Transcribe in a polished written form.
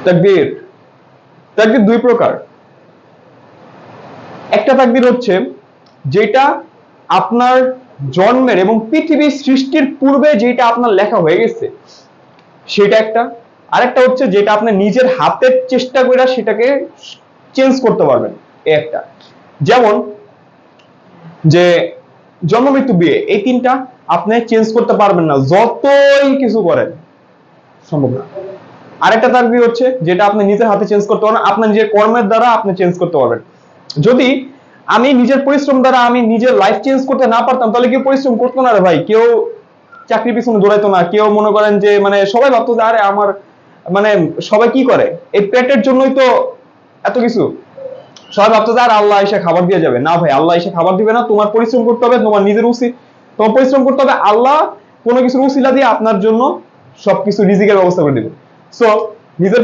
তাকদীর, তাকদীর দুই প্রকার। একটা তাকদীর হচ্ছে যেটা আপনার জন্মের এবং পৃথিবী সৃষ্টির পূর্বে যেটা আপনার লেখা হয়ে গেছে সেটা একটা। আরেকটা হচ্ছে যেটা আপনি নিজের হাতের চেষ্টা করে সেটাকে চেঞ্জ করতে পারবেন, এই একটা। যেমন যে জন্ম মৃত্যু বিয়ে, এই তিনটা আপনি চেঞ্জ করতে পারবেন না যতই কিছু করেন, সম্ভব না। আরেকটা তাকদীর হচ্ছে যেটা আপনি নিজের হাতে চেঞ্জ করতে পারবেন, আপনার নিজের কর্মের দ্বারা আপনি চেঞ্জ করতে পারবেন। যদি আমি নিজের পরিশ্রম দ্বারা আমি নিজের লাইফ চেঞ্জ করতে না পারতাম তাহলে কেউ পরিশ্রম করতো না রে ভাই, কেউ চাকরি পিছনে দৌড়াইতো না, কেউ মনে করেন যে মানে সবাই ভাবতো যে আরে আমার মানে সবাই কি করে এই পেটের জন্যই তো এত কিছু, সবাই ভাবতো যে আর আল্লাহ এসে খাবার দিয়ে যাবে। না ভাই, আল্লাহ এসে খাবার দিবে না, তোমার পরিশ্রম করতে হবে, তোমার নিজের উচিত, তোমার পরিশ্রম করতে হবে। আল্লাহ কোনো কিছুর উসিলা দিয়ে আপনার জন্য সবকিছু রিজিকের ব্যবস্থা করে দিবে। সো নিজের